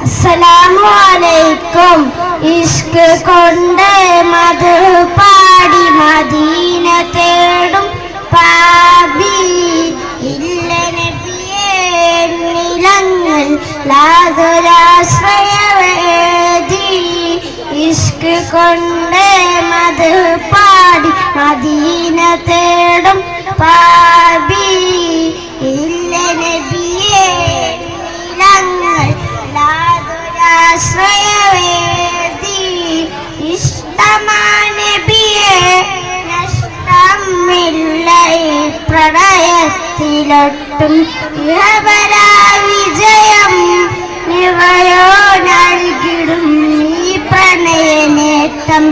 അസ്സലാമു അലൈക്കും. ഇഷ്ക് കൊണ്ട് മധു പാടി മദീന തേടും പാപി ഇല്ല നബിയേ നിലങ്ങൾ ലാതൊരാശ്രയവേദി. ഇഷ്ക് കൊണ്ട് മധു പാടി മദീന തേടും പാപി ഇല്ല നബിയേ നിലങ്ങൾ ലാതൊരാശ്രയവേദി. ഇഷ്ടമാ നബിയേ നഷ്ടമില്ല ഈ പ്രളയത്തിലൊട്ടും ഇഹപരാ വിജയം ഇവയോ നൽകിടും ഈ പ്രണയനേട്ടം.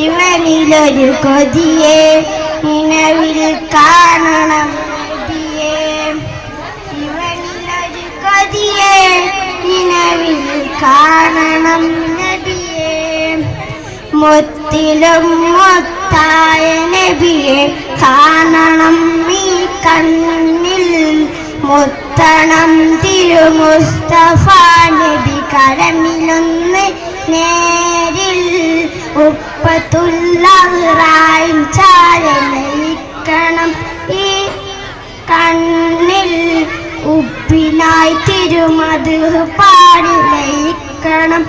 ഇവനിലൊരു കൊതിയെ നിലവിൽ കാണണം നബിയേ. ഇവനിലൊരു കൊതിയെ നിലവിൽ കാണണം നബിയേ. മുത്തിലും മുത്തായ നബിയെ കാണണം ഈ കണ്ണിൽ. മുത്തണം തിരുമുസ്തഫ നബി കരമിലൊന്ന് നേരിൽ. ഉപ്പത്തുള്ളറായും ചാരലയിക്കണം ഈ കണ്ണിൽ. ഉപ്പിനായി തിരുമധു പാടി ലയിക്കണം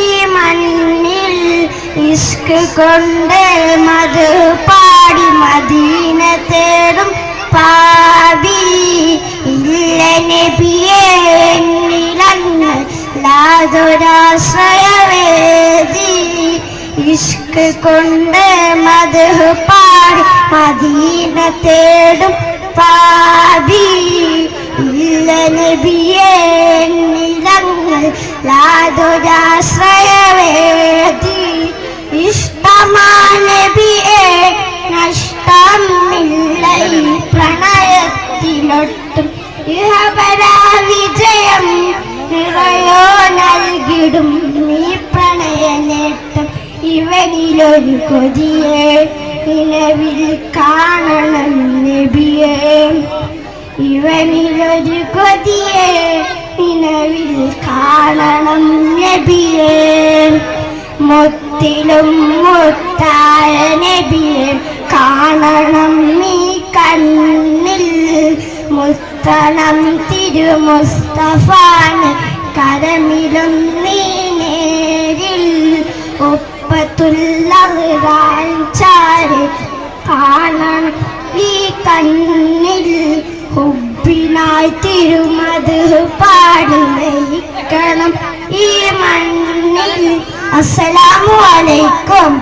ഈ മണ്ണിൽ. ഇഷ്ക് കൊണ്ട് മധു പാടി മദീന തേടും പാപി ഇല്ല നബിയേ നിലങ്ങൾ ലാതൊരാശ്രയവേദി. ഇഷ്ക് കൊണ്ട് മധു പാടി മദീന തേടും പാപി ഇല്ല നബിയേ നിലങ്ങൾ ലാതൊരാശ്രയവേദി. ഇഷ്ടമാ നബിയേ നഷ്ടമില്ല ഈ പ്രണയത്തിലൊട്ടും ഇഹപരാ വിജയം നിറയോ നൽകിടും ഈ പ്രണയനേട്ടം. ഇവനിലൊരു കൊതിയെ നിലവിൽ കാണണം നബിയേ. ഇവനിലൊരു കൊതിയെ നിലവിൽ കാണണം നബിയേ. മുത്തിലും മുത്തായ നബിയെ കാണണം ഈ കണ്ണിൽ. മുത്തണം തിരുമുസ്തഫാന് കരമിലും നീ നേരിൽ. ഉപ്പത്തുള്ളറായും ചാരി കാണണം ഈ കണ്ണിൽ. ഹുബ്ബിനായി തിരുമധു പാടി ലയിക്കണം ഈ മണ്ണിൽ. അസ്സലാമു അലൈക്കും.